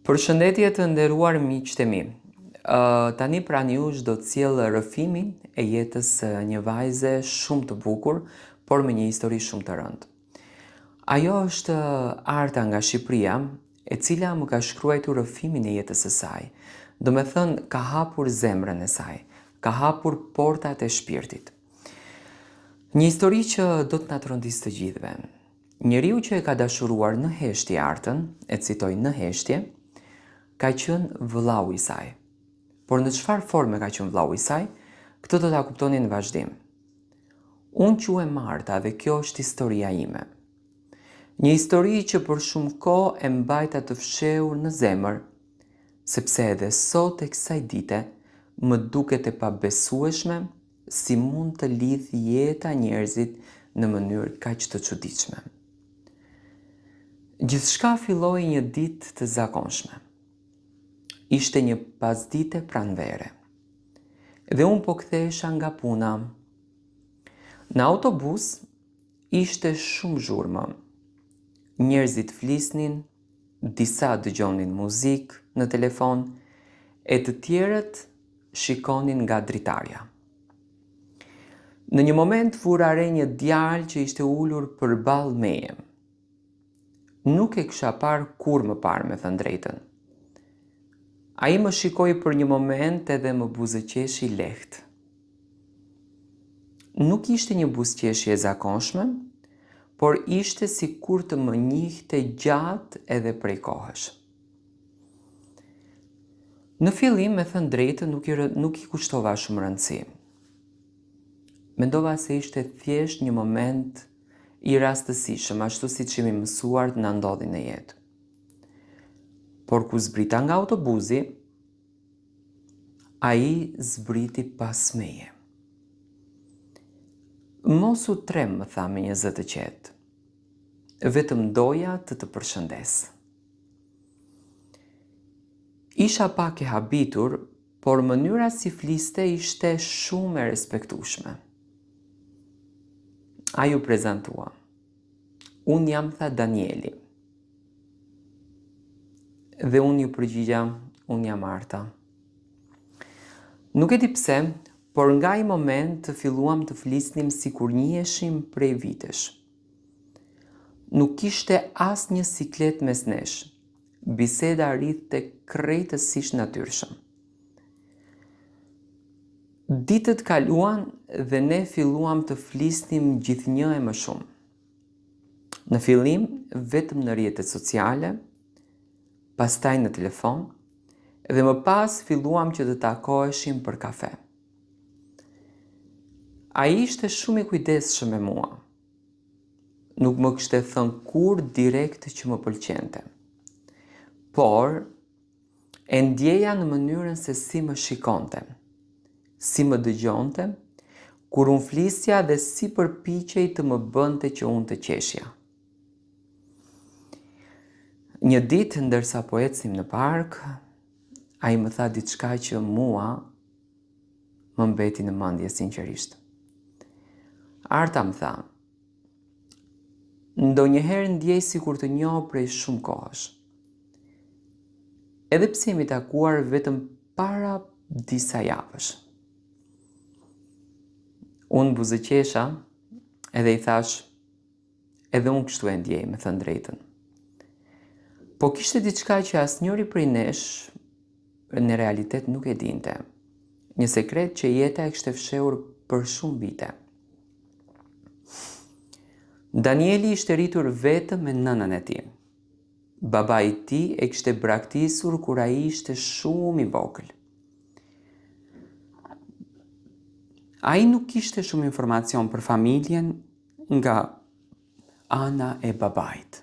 Përshëndetje të nderuar miqtë e mi. Tani pranë jush do të sjell rrëfimin e jetës së një vajze shumë të bukur, por me një histori shumë të rëndë. Ajo është Arta nga Shqipëria, e cila më ka shkruar rrëfimin e jetës së saj. Do me thënë, ka hapur zemrën e saj, ka hapur portat e shpirtit. Një histori që do të na trondisë të gjithëve. Njeriu që e ka dashuruar në heshtje Artën, e citoj në heshtje, ka qenë vëllau i saj. Por në çfarë forme ka qenë vëllau i saj, këtë do ta kuptoni në vazhdim. Unë quhem Marta dhe kjo është historia ime. Një histori që për shumë kohë e mbajta të fshehur në zemër, sepse edhe sot e kësaj dite më duket e pabesueshme si mund të lidh jeta njerëzit në mënyrë kaq të çuditshme. Gjithçka filloi një ditë të zakonshme. Ishte një pasdite pranvere. Dhe unë po kthehesha nga puna. Në autobus ishte shumë zhurmë. Njerëzit flisnin, disa dëgjonin muzikë në telefon, e të tjerët shikonin nga dritarja. Në një moment vura re një djalë që ishte ulur përballë meje. Nuk e kisha parë kur më parë, me thënë drejtën. Ai më shikoi për një moment edhe më buzëqeshi lehtë. Nuk ishte një buzëqeshje e zakonshme, por ishte sikur të më njihte gjatë edhe prej kohësh. Në fillim, me thënë drejtën, nuk i kushtova shumë rëndësi. Mendova se ishte thjesht një moment i rastësishëm, ashtu siç jemi mësuar të na ndodhi në jetë. Por ku zbrita nga autobusi, ai zbriti pas meje. Mos u trem, më tha me një zë të qetë. Vetëm doja të përshëndes. Isha pak e habitur, por mënyra si fliste ishte shumë e respektueshme. Ai u prezantua. Unë jam, tha, Danieli. Dhe unë ju përgjigja, unë jam Marta. Nuk e di pse, por nga ai moment filluam të flisnim sikur njiheshim prej vitesh. Nuk kishte asnjë siklet mes nesh. Biseda rrithte krejtësisht natyrshëm. Ditët kaluan dhe ne filluam të flisnim gjithnjë e më shumë. Në fillim vetëm në rrjetet sociale, pastaj në telefon, dhe më pas filluam që të takoheshim për kafe. Ai ishte shumë i kujdesshëm me mua. Nuk më kishte thënë kur direkt që më pëlqente. Por e ndjeja në mënyrën se si më shikonte, si më dëgjonte, kur unë flisja dhe si përpiqej të më bënte që unë të qeshja. Një ditë, ndërsa po ecnim në park, ai më tha diçka që mua më mbeti në mendje sinqerisht. Arta, më tha, ndonjëherë ndjej sikur të njoh prej shumë kohësh. Edhe pse jemi takuar vetëm para disa javësh. Unë buzëqesha edhe i thash, edhe unë kështu e ndjej, me thënë drejtën. Po kishte diçka që asnjëri prej nesh në realitet nuk e dinte. Një sekret që jeta e kishte fshehur për shumë vite. Danieli ishte rritur vetëm me nënën e tij. Babai i tij e kishte braktisur kur ai ishte shumë i vogël. Ai nuk kishte shumë informacion për familjen nga ana e babait.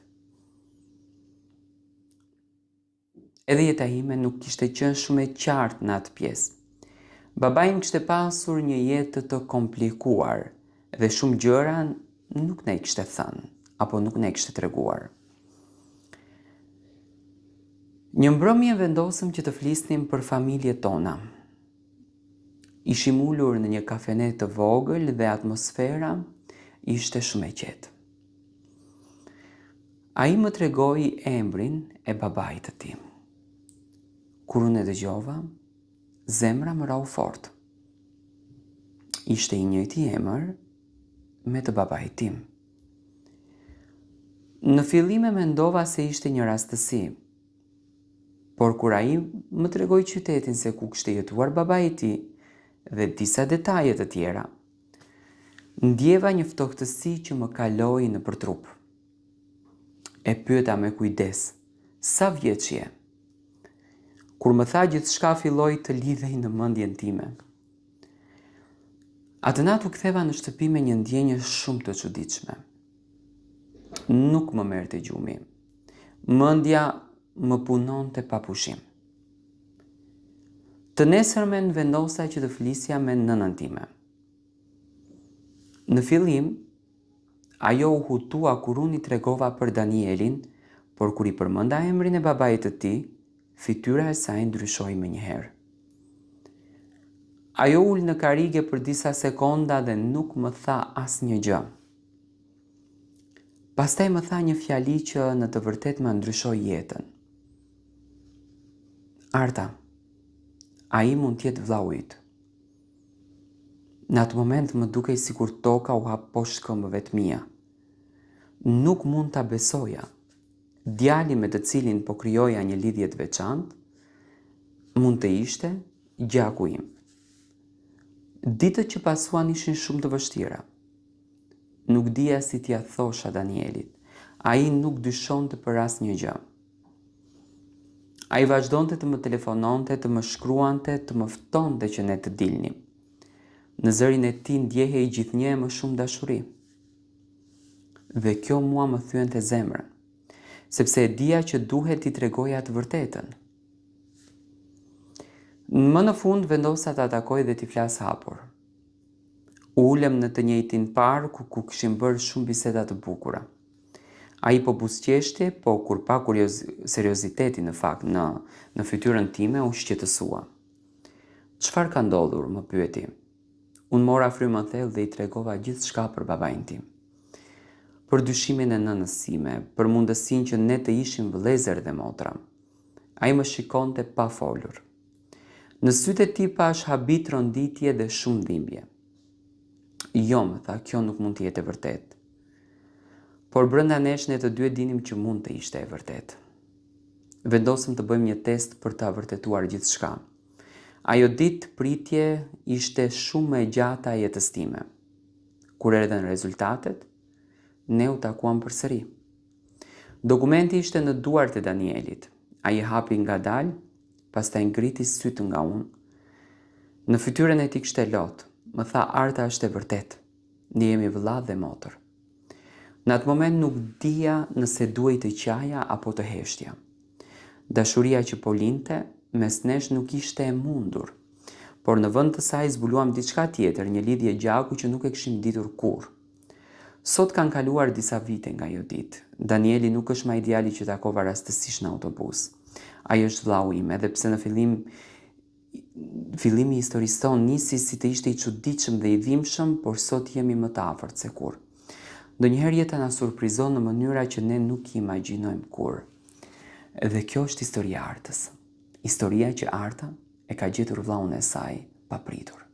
Edhe jeta ime nuk kishte qenë shumë e qartë në atë pjesë. Babai im kishte pasur një jetë të komplikuar dhe shumë gjëra nuk na i kishte thënë, apo nuk na i kishte treguar. Një mbrëmje vendosëm që të flisnim për familjet tona. Ishim ulur në një kafene të vogël dhe atmosfera ishte shumë e qetë. Ai më tregoi emrin e babait të tij. Kur unë e dëgjova, zemra më rau fort. Ishte i njëjti emër me të babait tim. Në fillim e mendova se ishte një rastësi, por kur ai më tregoi qytetin se ku kishte jetuar babai i tij dhe disa detaje të tjera, ndjeva një ftohtësi që më kaloi nëpër trup. E pyeta me kujdes, sa vjeç je? Kur më tha gjithçka filloi të lidhej në mendjen time. Atë natë u ktheva në shtëpi me një ndjenjë shumë të çuditshme. Nuk më merrte gjumi. Mendja më punonte pa pushim. Të nesërmen vendosa që të flisja me nënën time. Në fillim, ajo u hutua kur unë i tregova për Danielin, por kur i përmenda emrin e babait të tij, fytyra e saj ndryshoi menjëherë. Ajo ul në karrige për disa sekonda dhe nuk më tha asnjë gjë. Pastaj më tha një fjali që në të vërtetë më ndryshoi jetën. Arta, ai mund të jetë vllau yt. Në atë moment më dukej sikur toka u hap poshtë këmbëve të mia. Nuk mund ta besoja. Djali me të cilin po krijoja një lidhje të veçantë mund të ishte gjaku im. Ditët që pasuan ishin shumë të vështira. Nuk dija si t'ia thosha Danielit. Ai nuk dyshonte për asnjë gjë. Ai vazhdonte të më telefononte, të më shkruante, të më ftonte që ne të dilnim. Në zërin e tij ndjehej gjithnjë më shumë dashuri. Dhe kjo mua më thyente zemrën, sepse e dija që duhet t'i tregoja të vërtetën. Më në fund vendosa ta takoj dhe t'i flas hapur. Ulem në të njëjtin park ku kishim bërë shumë biseda të bukura. Ai po buzëqeshti, po kur pa serioziteti në fakt në fytyrën time u shqetësua. Çfarë ka ndodhur? Më pyeti. Unë mora frymën thellë dhe i tregova gjithçka për babain tim. Për dyshimin e nënës sime, për mundësinë që ne të ishim vëllezër dhe motra. Ai më shikonte pa folur. Në sytë e tij pash habit, ronditje dhe shumë dhimbje. Jo, më tha, kjo nuk mund të jetë e vërtetë. Por brenda nesh ne të dy e dinim që mund të ishte e vërtetë. Vendosëm të bëjmë një test për ta vërtetuar gjithçka. Ajo ditë pritje ishte shumë e gjata e jetës time. Kur erdhen rezultatet, ne u takuam përsëri. Dokumenti ishte në duart e Danielit. Ai hapi ngadalë, pastaj ngriti sytë nga unë. Në fytyrën e tij kishte lot. Më tha, Arta, është e vërtetë. Ne jemi vëlla dhe motër. Në atë moment nuk dija nëse duhej të qaja apo të heshtja. Dashuria që po linte mes nesh nuk ishte e mundur, por në vend të saj zbuluam diçka tjetër, një lidhje gjaku që nuk e kishim ditur kurrë. Sot kanë kaluar disa vite nga ajo ditë. Danieli nuk është më ai djali që takova rastësisht në autobus. Ai është vllau im, edhe pse në fillimi i historisë tonë nisi si të ishte i çuditshëm dhe i dhimbshëm, por sot jemi më të afërt se kurrë. Ndonjëherë jeta na surprizon në mënyra që ne nuk i imagjinojmë kurrë. Dhe kjo është historia e Artës. Historia që Arta e ka gjetur vllaun e saj papritur.